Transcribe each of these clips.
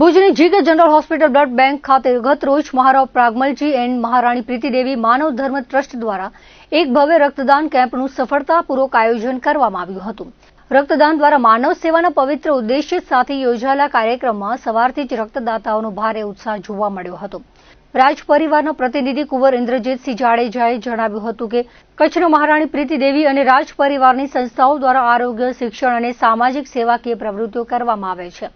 ભુજની GK general hospital blood bank ખાતે ગત રોજ મહારાવ પ્રાગમલજી એન્ડ મહારાણી પ્રીતિદેવી માનવ ધર્મ ટ્રસ્ટ દ્વારા એક ભવ્ય રક્તદાન કેમ્પનું સફળતાપૂર્વક આયોજન કરવામાં આવ્યું હતું। રક્તદાન દ્વારા માનવ સેવાના પવિત્ર ઉદ્દેશ્ય સાથે યોજાયેલા કાર્યક્રમમાં સવારથી જ રક્તદાતાઓનો ભારે ઉત્સાહ જોવા મળ્યો હતો। રાજ પરિવારના પ્રતિનિધિ કુંવર ઇન્દ્રજીતસિંહ જાડેજાએ જણાવ્યું હતું કે કચ્છના મહારાણી પ્રીતિદેવી અને રાજ પરિવારની સંસ્થાઓ દ્વારા આરોગ્ય, શિક્ષણ અને સામાજિક સેવાકીય પ્રવૃત્તિઓ કરવામાં આવે છે।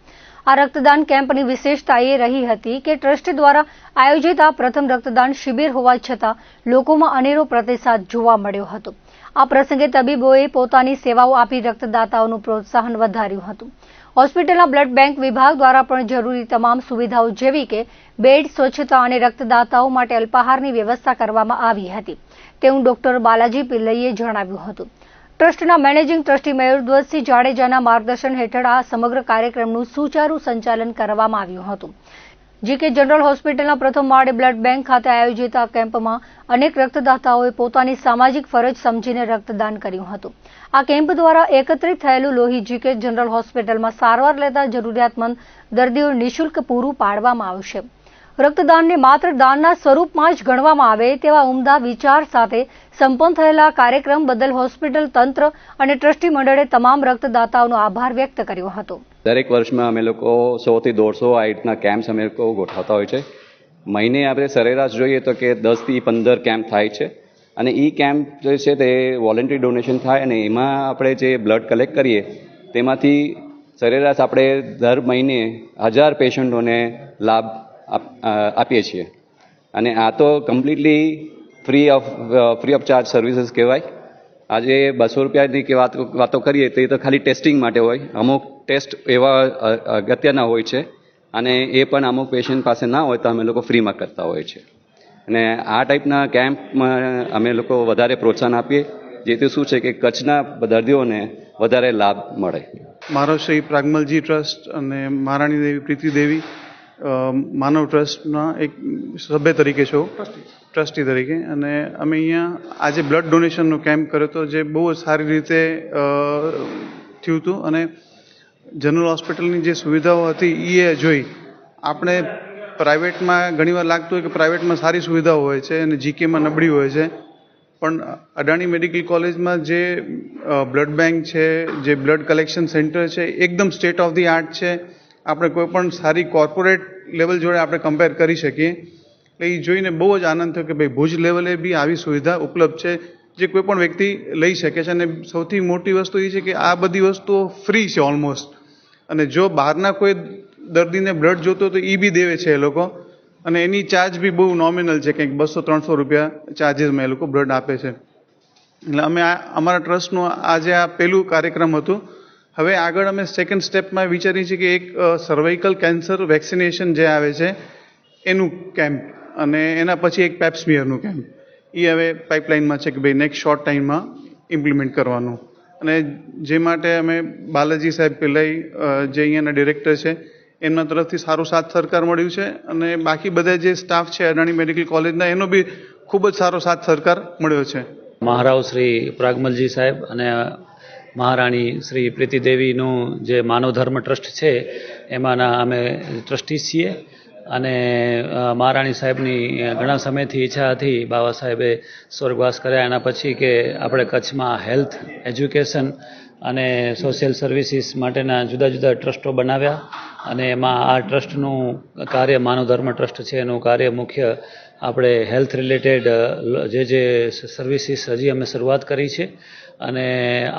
આ રક્તદાન કેમ્પની વિશેષતા એ રહી હતી કે ટ્રસ્ટ દ્વારા આયોજિત આ પ્રથમ રક્તદાન શિબિર હોવા છતાં લોકોમાં અનેરો પ્રતિસાદ જોવા મળ્યો હતો। આ પ્રસંગે તબીબોએ પોતાની સેવાઓ આપી રક્તદાતાઓનું પ્રોત્સાહન વધાર્યું હતું। હોસ્પિટલના બ્લડ બેંક વિભાગ દ્વારા પણ જરૂરી તમામ સુવિધાઓ જેવી કે બેડ, સ્વચ્છતા અને રક્તદાતાઓ માટે અલ્પાહારની વ્યવસ્થા કરવામાં આવી હતી તેવું ડોક્ટર બાલાજી પિલ્લઈએ જણાવ્યું હતું। ટ્રસ્ટના મેનેજિંગ ટ્રસ્ટી મયુરધ્વજસિંહ જાડેજાના માર્ગદર્શન હેઠળ આ સમગ્ર કાર્યક્રમનું સુચારુ સંચાલન કરવામાં આવ્યું હતું। જીકે જનરલ હોસ્પિટલના પ્રથમ માળે બ્લડ બેંક ખાતે આયોજિત આ કેમ્પમાં અનેક રક્તદાતાઓએ પોતાની સામાજિક ફરજ સમજીને રક્તદાન કર્યું હતું। આ કેમ્પ દ્વારા એકત્રિત થયેલું લોહી જીકે જનરલ હોસ્પિટલમાં સારવાર લેતા જરૂરિયાતમંદ દર્દીઓ નિઃશુલ્ક પૂરું પાડવામાં આવશે। રક્તદાનને માત્ર દાનના સ્વરૂપમાં જ ગણવામાં આવે તેવા ઉમદા વિચાર સાથે સંપન્ન થયેલા કાર્યક્રમ બદલ હોસ્પિટલ તંત્ર અને ટ્રસ્ટી મંડળે તમામ રક્તદાતાઓનો આભાર વ્યક્ત કર્યો હતો। દરેક વર્ષમાં અમે લોકો 100 થી 150 આ રીતના કેમ્પ્સ અમે લોકો ગોઠવતા હોય છે। મહિને આપણે સરેરાશ જોઈએ તો કે 10 થી 15 કેમ્પ થાય છે અને એ કેમ્પ જે છે તે વોલન્ટરી ડોનેશન થાય અને એમાં આપણે જે બ્લડ કલેક્ટ કરીએ તેમાંથી સરેરાશ આપણે દર મહિને 1000 પેશન્ટોને લાભ આપીએ છીએ અને આ તો completely free of charge services કહેવાય। આજે 200 રૂપિયાની કે વાતો કરીએ તો એ તો ખાલી ટેસ્ટિંગ માટે હોય। અમુક ટેસ્ટ એવા અગત્યના હોય છે અને એ પણ અમુક પેશન્ટ પાસે ના હોય તો અમે લોકો ફ્રીમાં કરતા હોઈએ છીએ અને આ ટાઈપના કેમ્પમાં અમે લોકો વધારે પ્રોત્સાહન આપીએ જેથી શું છે કે કચ્છના દર્દીઓને વધારે લાભ મળે। મારો શ્રી પ્રાગમલજી ટ્રસ્ટ અને મહારાણી દેવી પ્રીતિદેવી માનવ ટ્રસ્ટના એક સભ્ય તરીકે છું, ટ્રસ્ટી તરીકે, અને અમે અહીંયા આજે બ્લડ ડોનેશનનો કેમ્પ કર્યો હતો જે બહુ સારી રીતે થયું હતું અને જનરલ હોસ્પિટલની જે સુવિધાઓ હતી એ જોઈ આપણે પ્રાઇવેટમાં ઘણીવાર લાગતું હોય કે પ્રાઇવેટમાં સારી સુવિધાઓ હોય છે અને જીકેમાં નબળી હોય છે, પણ અડાણી મેડિકલ કોલેજમાં જે બ્લડ બેંક છે, જે બ્લડ કલેક્શન સેન્ટર છે, એકદમ સ્ટેટ ઓફ ધી આર્ટ છે। આપણે કોઈ પણ સારી કોર્પોરેટ લેવલ જોડે આપણે કમ્પેર કરી શકીએ એટલે એ જોઈને બહુ જ આનંદ થયો કે ભાઈ ભુજ લેવલે બી આવી સુવિધા ઉપલબ્ધ છે જે કોઈ પણ વ્યક્તિ લઈ શકે છે। અને સૌથી મોટી વસ્તુ એ છે કે આ બધી વસ્તુઓ ફ્રી છે ઓલમોસ્ટ, અને જો બહારના કોઈ દર્દીને બ્લડ જોતો તો એ બી દેવે છે એ લોકો, અને એની ચાર્જ બી બહુ નોમિનલ છે, કંઈક 200-300 રૂપિયા ચાર્જિસમાં એ લોકો બ્લડ આપે છે। એટલે અમે અમારા ટ્રસ્ટનું આજે આ પહેલું કાર્યક્રમ હતું। હવે આગળ અમે સેકન્ડ સ્ટેપમાં વિચારીએ છીએ કે એક સર્વાઇકલ કેન્સર વેક્સિનેશન જે આવે છે એનું કેમ્પ અને એના પછી એક પેપ્સમિયરનું કેમ્પ એ હવે પાઇપલાઇનમાં છે કે ભાઈ નેક્સ્ટ શોર્ટ ટાઈમમાં ઇમ્પ્લિમેન્ટ કરવાનું, અને જે માટે અમે બાલાજી સાહેબ પિલ્લાઈ જે અહીંયાના ડિરેક્ટર છે એમના તરફથી સારું સાથ સહકાર મળ્યું છે અને બાકી બધા જે સ્ટાફ છે અડાણી મેડિકલ કોલેજના એનો બી ખૂબ જ સારો સાથ સહકાર મળ્યો છે। મહારાવ શ્રી પ્રાગમલજી સાહેબ અને મહારાણી શ્રી પ્રીતિદેવીનું જે માનવ ધર્મ ટ્રસ્ટ છે એમાંના અમે ટ્રસ્ટી છીએ અને મહારાણી સાહેબની ઘણા સમયથી ઈચ્છા હતી, બાબા સાહેબે સ્વર્ગવાસ કર્યા એના પછી, કે આપણે કચ્છમાં હેલ્થ, એજ્યુકેશન અને સોશિયલ સર્વિસીસ માટેના જુદા જુદા ટ્રસ્ટો બનાવ્યા અને એમાં આ ટ્રસ્ટનું કાર્ય, માનવ ધર્મ ટ્રસ્ટ છે એનું કાર્ય મુખ્ય આપણે હેલ્થ રિલેટેડ જે સર્વિસીસ હજી અમે શરૂઆત કરી છે અને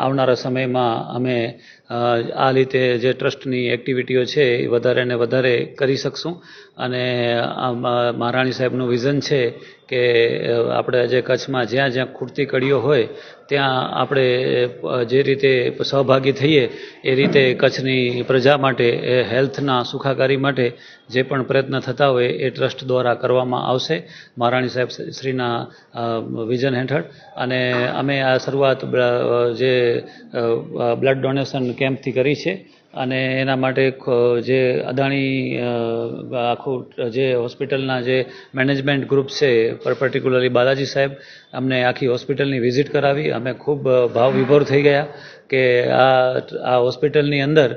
આવનારા સમયમાં અમે આ રીતે જે ટ્રસ્ટની એક્ટિવિટીઓ છે એ વધારે ને વધારે કરી શકશું અને મહારાણી સાહેબનું વિઝન છે કે આપણે જે કચ્છમાં જ્યાં જ્યાં ખૂટતી કડીઓ હોય ત્યાં આપણે જે રીતે સહભાગી થઈએ એ રીતે કચ્છની પ્રજા માટે હેલ્થના સુખાકારી માટે જે પણ પ્રયત્ન થતા હોય એ ટ્રસ્ટ દ્વારા કરવામાં આવશે મહારાણી સાહેબ શ્રીના વિઝન હેઠળ। અને અમે આ શરૂઆત જે બ્લડ ડોનેશન કેમ્પથી કરી છે અને એના માટે જે અદાણી આખું જે હોસ્પિટલના જે મેનેજમેન્ટ ગ્રુપ છે, પર્ટિક્યુલરલી બાલાજી સાહેબ અમને આખી હોસ્પિટલની વિઝિટ કરાવી. અમે ખૂબ ભાવ વિભોર થઈ ગયા કે આ હોસ્પિટલની અંદર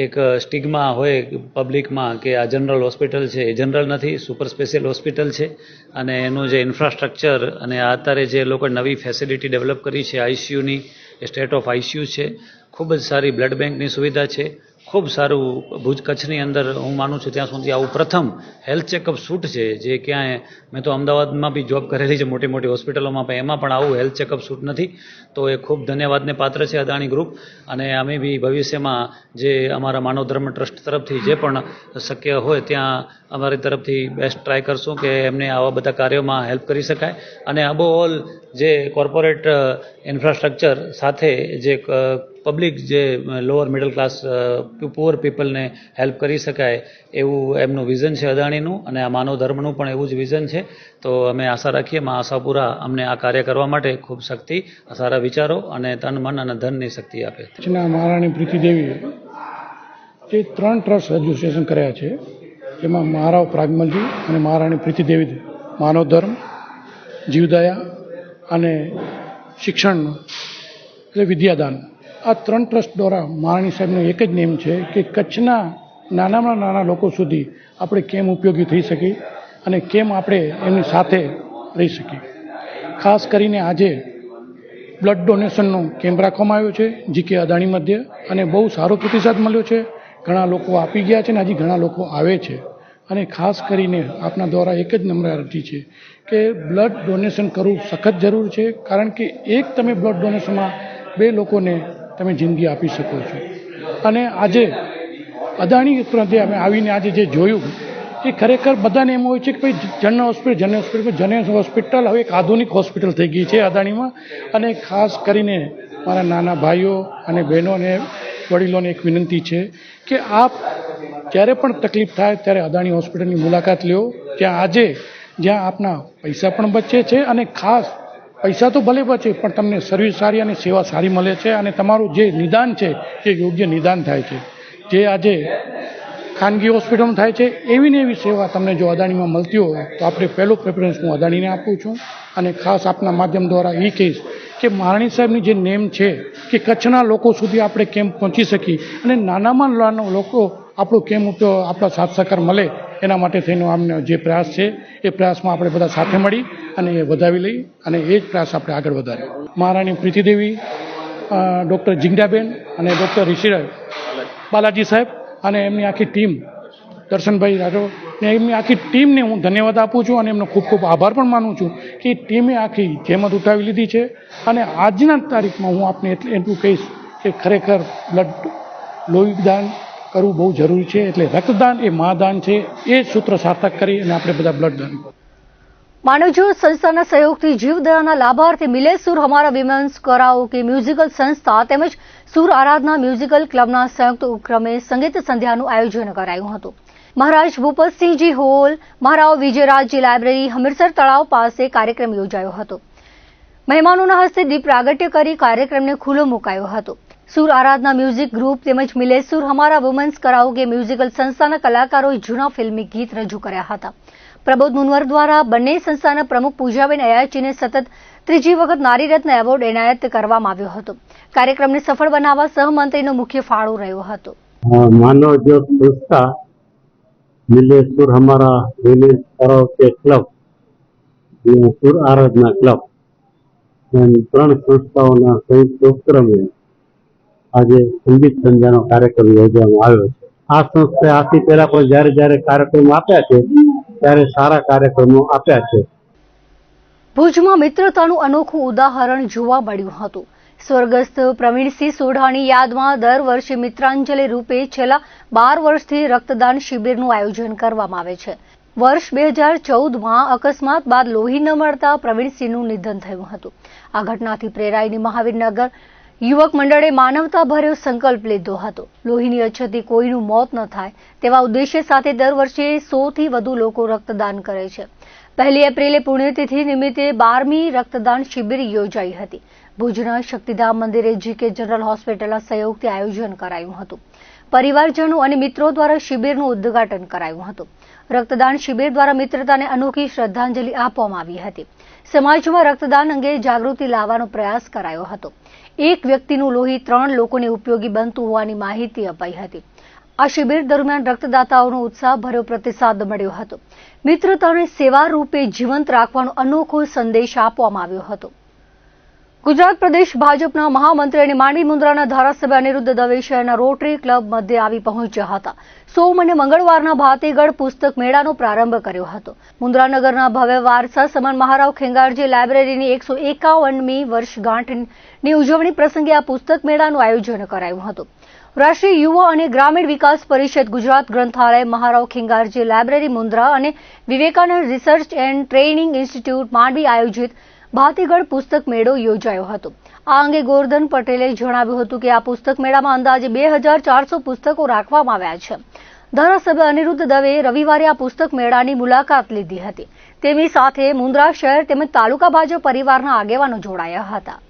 એક સ્ટિગ્મા હોય પબ્લિકમાં કે આ જનરલ હોસ્પિટલ છે, એ જનરલ નથી, સુપર સ્પેશિયલ હોસ્પિટલ છે. અને એનું જે ઇન્ફ્રાસ્ટ્રક્ચર અને અત્યારે જે લોકો નવી ફેસિલિટી ડેવલપ કરી છે આઈસીયુની, સ્ટેટ ઓફ આઈસીયુ છે, ખૂબ જ સારી બ્લડ બેંકની સુવિધા છે, ખૂબ સારું ભુજ કચ્છની અંદર હું માનું છું ત્યાં સુધી આવું પ્રથમ હેલ્થ ચેકઅપ સૂટ છે જે ક્યાંય, મેં તો અમદાવાદમાં બી જોબ કરેલી છે મોટી મોટી હોસ્પિટલોમાં, પણ એમાં પણ આવું હેલ્થ ચેકઅપ સૂટ નથી. તો એ ખૂબ ધન્યવાદને પાત્ર છે અદાણી ગ્રુપ. અને અમે બી ભવિષ્યમાં જે અમારા માનવ ધર્મ ટ્રસ્ટ તરફથી જે પણ શક્ય હોય ત્યાં અમારી તરફથી બેસ્ટ ટ્રાય કરશું કે એમને આવા બધા કાર્યોમાં હેલ્પ કરી શકાય. અને અબો ઓલ જે કોર્પોરેટ ઇન્ફ્રાસ્ટ્રક્ચર સાથે જે પબ્લિક જે લોઅર મિડલ ક્લાસ પુઅર પીપલને હેલ્પ કરી શકાય એવું એમનું વિઝન છે અદાણીનું, અને આ માનવ ધર્મનું પણ એવું જ વિઝન છે. તો અમે આશા રાખીએ માં આશાપુરા અમને આ કાર્ય કરવા માટે ખૂબ શક્તિ, સારા વિચારો અને તન મન અને ધનની શક્તિ આપે. મહારાણી પ્રીતિદેવી જે 3 ટ્રસ્ટ રજીસ્ટ્રેશન કર્યા છે, જેમાં મહારાવ પ્રાગમલજી અને મહારાણી પ્રીતિદેવી માનવ ધર્મ, જીવદયા અને શિક્ષણ એટલે વિદ્યાદાન, આ 3 ટ્રસ્ટ દ્વારા મહારાણી સાહેબનો એક જ નેમ છે કે કચ્છના નાનામાં નાના લોકો સુધી આપણે કેમ ઉપયોગી થઈ શકીએ અને કેમ આપણે એમની સાથે રહી શકીએ. ખાસ કરીને આજે બ્લડ ડોનેશનનો કેમ્પ રાખવામાં આવ્યો છે જીકે અદાણી મધ્ય, અને બહુ સારો પ્રતિસાદ મળ્યો છે. ઘણા લોકો આપી ગયા છે અને હજી ઘણા લોકો આવે છે. અને ખાસ કરીને આપના દ્વારા એક જ નમ્ર અરજી છે કે બ્લડ ડોનેશન કરવું સખત જરૂર છે, કારણ કે એક તમે બ્લડ ડોનેશનમાં 2 લોકોને તમે જિંદગી આપી શકો છો. અને આજે અદાણી પ્રત્યે અમે આવીને આજે જે જોયું એ ખરેખર બધાને એમ હોય છે કે ભાઈ જનરલ હોસ્પિટલ હવે એક આધુનિક હોસ્પિટલ થઈ ગઈ છે અદાણીમાં. અને ખાસ કરીને મારા નાના ભાઈઓ અને બહેનો અને વડીલોને એક વિનંતી છે કે આપ જ્યારે પણ તકલીફ થાય ત્યારે અદાણી હોસ્પિટલની મુલાકાત લ્યો. જ્યાં આપના પૈસા પણ બચે છે અને ખાસ પૈસા તો ભલે બચે પણ તમને સર્વિસ સારી અને સેવા સારી મળે છે, અને તમારું જે નિદાન છે એ યોગ્ય નિદાન થાય છે. જે આજે ખાનગી હોસ્પિટલમાં થાય છે એવી ને એવી સેવા તમને જો અદાણીમાં મળતી હોય તો આપણે પહેલું પ્રેફરન્સ હું અદાણીને આપું છું. અને ખાસ આપના માધ્યમ દ્વારા એ કહીશ કે મહારાણી સાહેબની જે નેમ છે કે કચ્છના લોકો સુધી આપણે કેમ પહોંચી શકીએ અને નાનામાં નાના લોકો આપણું કેમ આપણા સાથ સહકાર મળે, એના માટે થઈને આમને જે પ્રયાસ છે એ પ્રયાસમાં આપણે બધા સાથે મળી અને એ વધાવી લઈ અને એ જ પ્રયાસ આપણે આગળ વધારીએ. મહારાણી પ્રીતિદેવી, ડૉક્ટર જિજ્ઞાબેન અને ડૉક્ટર ઋષિરાજ બાલાજી સાહેબ અને એમની આખી ટીમ, દર્શનભાઈ રાઠોડ ને એમની આખી ટીમને હું ધન્યવાદ આપું છું અને એમનો ખૂબ ખૂબ આભાર પણ માનું છું કે ટીમે આખી જહેમત ઉઠાવી લીધી છે. અને આજના તારીખમાં હું આપને એટલું કહીશ કે ખરેખર લોહીદાન કરવું બહુ જરૂરી છે. એટલે રક્તદાન એ મહાદાન છે, એ સૂત્ર સાર્થક કરી અને આપણે બધા બ્લડ દાન. માનવજ્યોત સંસ્થાના સહયોગથી જીવદયાના લાભાર્થી મિલે સુર હમારા વિમેન્સ કરાઓકે મ્યુઝિકલ સંસ્થા તેમજ સુર આરાધના મ્યુઝિકલ ક્લબના સંયુક્ત ઉપક્રમે સંગીત સંધ્યાનું આયોજન કરાયું હતું. મહારાજ ભૂપતસિંહજી હોલ, મહારાવ વિજયરાજજી લાઇબ્રેરી, હમીરસર તળાવ પાસે કાર્યક્રમ યોજાયો હતો. મહેમાનોના હસ્તે દીપ પ્રાગટ્ય કરી કાર્યક્રમને ખુલ્લો મુકાયો હતો. સુર આરાધના મ્યુઝિક ગ્રુપ તેમજ મિલે સુર હમારા વુમન્સ કરાઓકે મ્યુઝિકલ સંસ્થાના કલાકારોએ જૂના ફિલ્મી ગીત રજૂ કર્યા હતા. પ્રબોધ મુનવર દ્વારા બંને સંસ્થાના પ્રમુખ પૂજાબેન અયાચીને સતત 3જી વખત નારીરત્ન એવોર્ડ એનાયત કરવામાં આવ્યો હતો. કાર્યક્રમને સફળ બનાવવા સહમંત્રીનો મુખ્ય ફાળો રહ્યો હતો. માનવજ્યોત સંસ્થા, મિલે સુર હમારા વુમન્સ કરાઓકે ક્લબ, સુર આરાધના ક્લબ એમ 3 સંસ્થાઓના સંયુક્ત ઉપક્રમે આજે સંગીત સંધ્યાનો કાર્યક્રમ યોજવામાં આવ્યો છે. આ સંસ્થાએ આથી પહેલા પણ જ્યારે કાર્યક્રમો આપ્યા છે ત્યારે સારા કાર્યક્રમો આપ્યા છે. ભુજમાં મિત્રતાનું અનોખું ઉદાહરણ જોવા મળ્યું હતું. સ્વર્ગસ્થ પ્રવીણસિંહ સોઢાની યાદમાં દર વર્ષે મિત્રાંજલિ રૂપે છેલ્લા 12 વર્ષથી રક્તદાન શિબિરનું આયોજન કરવામાં આવે છે. વર્ષ 2014માં અકસ્માત બાદ લોહી ન મળતા પ્રવીણસિંહનું નિધન થયું હતું. આ ઘટનાથી પ્રેરાઈને મહાવીરનગર યુવક મંડળે માનવતાભર્યો સંકલ્પ લીધો હતો. લોહીની અછતથી કોઈનું મોત ન થાય તેવા ઉદ્દેશ્ય સાથે દર વર્ષે 100થી વધુ લોકો રક્તદાન કરે છે. 1 એપ્રિલે પુણ્યતિથિ નિમિત્તે 12મી રક્તદાન શિબિર યોજાઈ હતી. ભુજના શક્તિધામ મંદિરે જીકે જનરલ હોસ્પિટલના સહયોગથી આયોજન કરાયું હતું. પરિવારજનો અને મિત્રો દ્વારા શિબિરનું ઉદ્ઘાટન કરાયું હતું. રક્તદાન શિબિર દ્વારા મિત્રતાને અનોખી શ્રદ્ધાંજલિ આપવામાં આવી હતી. સમાજમાં રક્તદાન અંગે જાગૃતિ લાવવાનો પ્રયાસ કરાયો હતો. એક વ્યક્તિનું લોહી 3 લોકોને ઉપયોગી બનતું હોવાની માહિતી અપાઈ હતી. આ શિબિર દરમિયાન રક્તદાતાઓનો ઉત્સાહભર્યો પ્રતિસાદ મળ્યો હતો. મિત્રતાને સેવા રૂપે જીવંત રાખવાનો અનોખો સંદેશ આપવામાં આવ્યો હતો. ગુજરાત પ્રદેશ ભાજપના મહામંત્રી અને માંડવી મુન્દ્રાના ધારાસભ્ય અનિરુદ્ધ દવે શહેરના રોટરી ક્લબ મધ્યે આવી પહોંચ્યા હતા. સોમ અને મંગળવારના ભાતીગઢ પુસ્તક મેળાનો પ્રારંભ કર્યો હતો. મુન્દ્રાનગરના ભવ્ય વારસા સમાન મહારાવ ખેંગારજી લાઇબ્રેરીની 151મી વર્ષગાંઠની ઉજવણી પ્રસંગે આ પુસ્તક મેળાનું આયોજન કરાયું હતું. રાષ્ટ્રીય યુવા અને ગ્રામીણ વિકાસ પરિષદ, ગુજરાત ગ્રંથાલય, મહારાવ ખેંગારજી લાઇબ્રેરી મુન્દ્રા અને Vivekananda research and training institute Mandvi આયોજિત ભાતીગઢ પુસ્તક મેળો યોજાયો હતો. આ અંગે ગોરધન પટેલે જણાવ્યું હતું કે આ પુસ્તક મેળામાં અંદાજે 2400 પુસ્તકો રાખવામાં આવ્યા છે. ધારાસભ્ય અનિરુદ્ધ દવે રવિવારે આ પુસ્તક મેળાની મુલાકાત લીધી હતી. તેમની સાથે મુન્દ્રા શહેર તેમજ તાલુકા ભાજપ પરિવારના આગેવાનો જોડાયા હતા.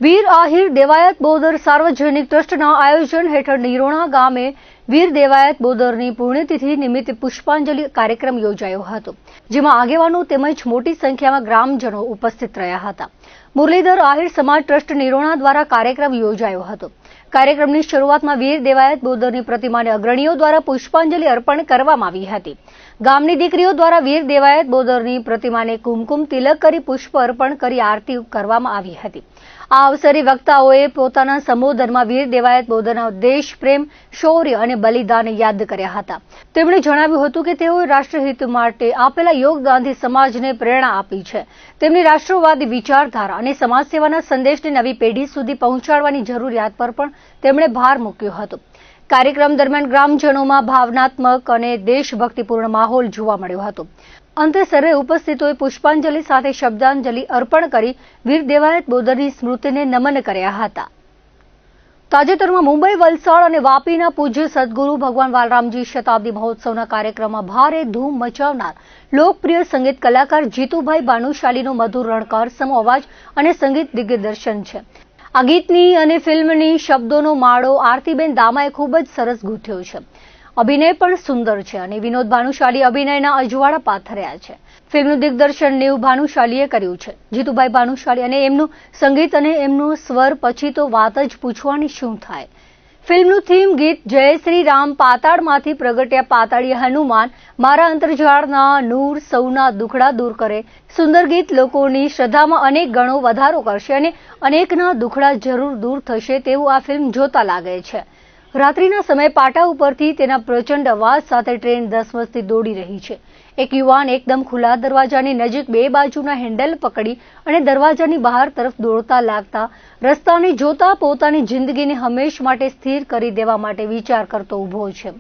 વીર આહિર દેવાયત બોદર સાર્વજનિક ટ્રસ્ટના આયોજન હેઠળ નિરોણા ગામે વીર દેવાયત બોદરની પુણ્યતિથિ નિમિત્તે પુષ્પાંજલિ કાર્યક્રમ યોજાયો હતો, જેમાં આગેવાનો તેમજ મોટી સંખ્યામાં ગ્રામજનો ઉપસ્થિત રહ્યા હતા. મુરલીધર આહિર સમાજ ટ્રસ્ટ નિરોણા દ્વારા કાર્યક્રમ યોજાયો હતો. કાર્યક્રમની શરૂઆતમાં વીર દેવાયત બોદરની પ્રતિમાને અગ્રણીઓ દ્વારા પુષ્પાંજલિ અર્પણ કરવામાં આવી હતી. ગામની દીકરીઓ દ્વારા વીર દેવાયત બોદરની પ્રતિમાને કુમકુમ તિલક કરી પુષ્પ અર્પણ કરી આરતી કરવામાં આવી હતી. આ અવસરે વક્તાઓએ પોતાના સંબોધનમાં વીર દેવાયત બોદરના દેશ પ્રેમ, શૌર્ય અને બલિદાનને યાદ કર્યા હતા. તેમણે જણાવ્યું હતું કે તેઓએ રાષ્ટ્રહિત માટે આપેલા યોગદાનથી સમાજને પ્રેરણા આપી છે. તેમની રાષ્ટ્રવાદી વિચારધારા અને સમાજ સેવાના સંદેશને નવી પેઢી સુધી પહોંચાડવાની જરૂરિયાત પર પણ તેમણે ભાર મૂક્યો હતો. કાર્યક્રમ દરમિયાન ગ્રામજનોમાં ભાવનાત્મક અને દેશભક્તિપૂર્ણ માહોલ જોવા મળ્યો હતો. અંતે સર્વે ઉપસ્થિતોએ પુષ્પાંજલિ સાથે શબ્દાંજલિ અર્પણ કરી વીર દેવાયત બોદરની સ્મૃતિને નમન કર્યા હતા. તાજેતરમાં મુંબઈ, વલસાડ અને વાપીના પૂજ્ય સદગુરુ ભગવાન વાલરામજી શતાબ્દી મહોત્સવના કાર્યક્રમમાં ભારે ધૂમ મચાવનાર લોકપ્રિય સંગીત કલાકાર જીતુભાઈ ભાનુશાલીનો મધુર રણકાર સમો અવાજ અને સંગીત દિગ્દર્શન છે. આ ગીતની અને ફિલ્મની શબ્દોનો માળો આરતીબેન દામાએ ખૂબ જ સરસ ગૂંથ્યો છે. અભિનય પણ સુંદર છે અને વિનોદ ભાનુશાલી અભિનયના અજવાળા પાથર્યા છે. ફિલ્મનું દિગ્દર્શન નેવ ભાનુશાલીએ કર્યું છે. જીતુભાઈ ભાનુશાલી અને એમનું સંગીત અને એમનું સ્વર પછી તો વાત જ પૂછવાની શું થાય. ફિલ્મનું થીમ ગીત જય શ્રી રામ પાતાળમાંથી પ્રગટ્યા પાતાળીય હનુમાન, મારા અંતરજાળના નૂર સૌના દુખડા દૂર કરે. સુંદર ગીત લોકોની શ્રદ્ધામાં અનેક ગણો વધારો કરશે અને અનેકના દુખડા જરૂર દૂર થશે તેવું આ ફિલ્મ જોતા લાગે છે. રાત્રિના સમયે પાટા ઉપરથી તેના પ્રચંડ અવાજ સાથે ટ્રેન ધસમસથી દોડી રહી છે. એક યુવાન એકદમ ખુલ્લા દરવાજાની નજીક 2 બાજુના હેન્ડલ પકડી અને દરવાજાની બહાર તરફ દોડતા લાગતા રસ્તાને જોતા પોતાની જિંદગીને હંમેશ માટે સ્થિર કરી દેવા માટે વિચાર કરતો ઊભો છે.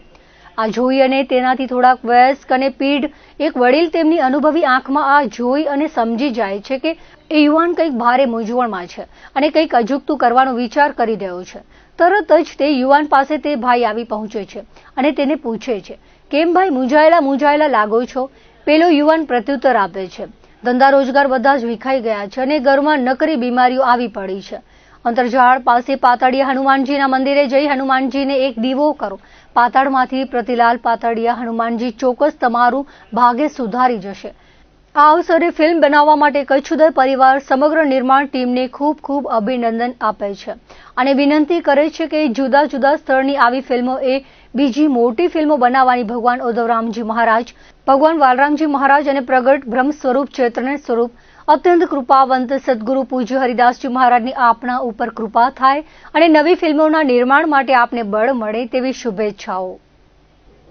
આ જોઈ અને તેનાથી થોડાક વયસ્ક અને પીઢ એક વડીલ તેમની અનુભવી આંખમાં આ જોઈ અને સમજી જાય છે કે એ યુવાન કંઈક ભારે મૂંઝવણમાં છે અને કંઈક અજુગતું કરવાનો વિચાર કરી રહ્યો છે. તરત જ તે યુવાન પાસે તે ભાઈ આવી પહોંચે છે અને તેને પૂછે છે, કેમ ભાઈ મૂંઝાયેલા લાગો છો? પેલો યુવાન પ્રત્યુત્તર આપે છે, ધંધા રોજગાર બધા જ વિખાઈ ગયા છે અને ઘરમાં નકરી બીમારીઓ આવી પડી છે. અંતરજાળ પાસે પાતાળીયા હનુમાનજીના મંદિરે જઈ હનુમાનજીને એક દીવો કરો. પાતાળમાંથી પ્રતિલાલ પાતાળીયા હનુમાનજી ચોક્કસ તમારું ભાગ્ય સુધારી જશે. આ અવસરે ફિલ્મ બનાવવા માટે કચ્છુદર પરિવાર સમગ્ર નિર્માણ ટીમને ખૂબ ખૂબ અભિનંદન આપે છે અને વિનંતી કરે છે કે જુદા જુદા સ્થળની આવી ફિલ્મો એ બીજી મોટી ફિલ્મો બનાવવાની ભગવાન ઉદ્ધવરામજી મહારાજ, ભગવાન વાલરામજી મહારાજ અને પ્રગટ બ્રહ્મ સ્વરૂપ ચૈતન્ય સ્વરૂપ અત્યંત કૃપાવંત સદગુરુ પૂજ્ય હરિદાસજી મહારાજની આપના ઉપર કૃપા થાય અને નવી ફિલ્મોના નિર્માણ માટે આપને બળ મળે તેવી શુભેચ્છાઓ.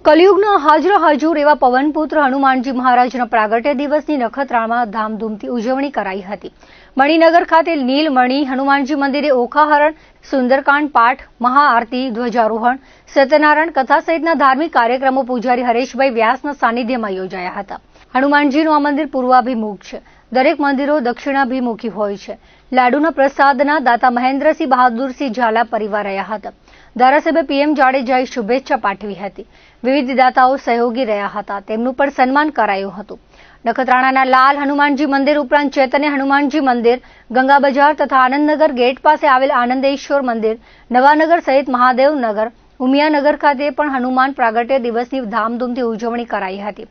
કલિયુગના હાજરા હાજુર એવા પવનપુત્ર હનુમાનજી મહારાજના પ્રાગટ્ય દિવસની નખત્રાણામાં ધામધૂમથી ઉજવણી કરાઈ હતી. મણિનગર ખાતે નીલમણિ હનુમાનજી મંદિરે ઓખાહરણ, સુંદરકાંડ પાઠ, મહાઆરતી, ધ્વજારોહણ, સત્યનારાયણ કથા સહિતના ધાર્મિક કાર્યક્રમો પૂજારી હરેશભાઈ વ્યાસના સાનિધ્યમાં યોજાયા હતા. હનુમાનજીનું આ મંદિર પૂર્વાભિમુખ છે. દરેક મંદિરો દક્ષિણાભિમુખી હોય છે. લાડુના પ્રસાદના દાતા મહેન્દ્રસિંહ બહાદુરસિંહ ઝાલા પરિવાર રહ્યા હતા. ધારાસભ્ય PM જાડેજાએ શુભેચ્છા પાઠવી હતી. વિવિધ દાતાઓ સહયોગી રહ્યા હતા. તેમનું પણ સન્માન કરાયું હતું. નખત્રાણાના લાલ હનુમાનજી મંદિર ઉપરાંત ચૈતન્ય હનુમાનજી મંદિર, ગંગા બજાર તથા આનંદનગર ગેટ પાસે આવેલ આનંદેશ્વર મંદિર, નવાનગર સહિત મહાદેવનગર, ઉમિયાનગર ખાતે પણ હનુમાન પ્રાગટ્ય દિવસની ધામધૂમથી ઉજવણી કરાઈ હતી.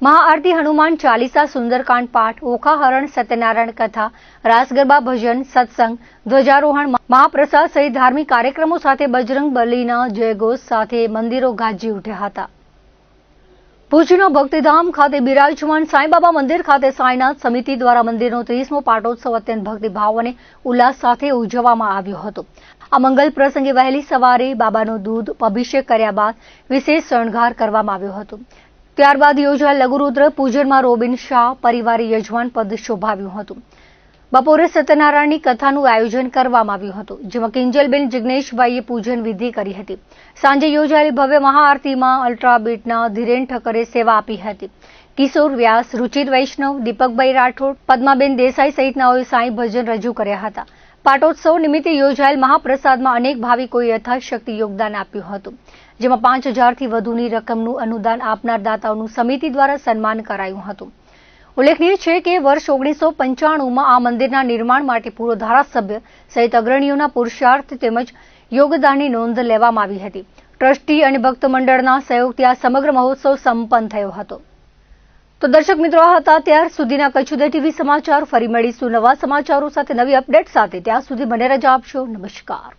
મહાઆરતી, હનુમાન ચાલીસા, સુંદરકાંડ પાઠ, ઓખાહરણ, સત્યનારાયણ કથા, રાસ ગરબા, ભજન, સત્સંગ, ધ્વજારોહણ, મહાપ્રસાદ સહિત ધાર્મિક કાર્યક્રમો સાથે બજરંગ બલીના જયઘોષ સાથે મંદિરો ગાજી ઉઠ્યા હતા. ભુજના ભક્તિધામ ખાતે બિરાજમાન સાંઈબાબા મંદિર ખાતે સાંઈનાથ સમિતિ દ્વારા મંદિરનો 30મો પાટોત્સવ અત્યંત ભક્તિભાવ અને ઉલ્લાસ સાથે ઉજવવામાં આવ્યો હતો. આ મંગલ પ્રસંગે વહેલી સવારે બાબાનું દૂધ અભિષેક કર્યા બાદ વિશેષ શણગાર કરવામાં આવ્યો હતો. ત્યારબાદ યોજાયેલ લઘુરુદ્ર પૂજનમાં રોબિન શાહ પરિવારે યજમાન પદ શોભાવ્યું હતું. બપોરે સત્યનારાયણની કથાનું આયોજન કરવામાં આવ્યું હતું, જેમાં કિંજલબેન જિગ્નેશભાઈએ પૂજન વિધિ કરી હતી. સાંજે યોજાયેલી ભવ્ય મહાઆરતીમાં અલ્ટ્રાબીટના ધીરેન ઠક્કરે સેવા આપી હતી. કિશોર વ્યાસ, રુચિર વૈષ્ણવ, દીપકભાઈ રાઠોડ, પદ્માબેન દેસાઈ સહિતનાઓએ સાંઈ ભજન રજૂ કર્યા હતા. પાટોત્સવ નિમિત્તે યોજાયેલ મહાપ્રસાદમાં અનેક ભાવિકોએ યથાશક્તિ યોગદાન આપ્યું હતું, જેમાં 5000થી વધુની રકમનું અનુદાન આપનાર દાતાઓનું સમિતિ દ્વારા સન્માન કરાયું હતું. ઉલ્લેખનીય છે કે વર્ષ 1995માં આ મંદિરના નિર્માણ માટે પૂર્વ ધારાસભ્ય સહિત અગ્રણીઓના પુરુષાર્થ તેમજ યોગદાનની નોંધ લેવામાં આવી હતી. ટ્રસ્ટી અને ભક્ત મંડળના સહયોગથી આ સમગ્ર મહોત્સવ સંપન્ન થયો હતો. તો દર્શક મિત્રો, આ હતા ત્યાર સુધીના કચ્છ ઉદય ટીવી સમાચાર. ફરી મળીશું નવા સમાચારો સાથે, નવી અપડેટ સાથે. ત્યાં સુધી મને રજા આપશો. નમસ્કાર.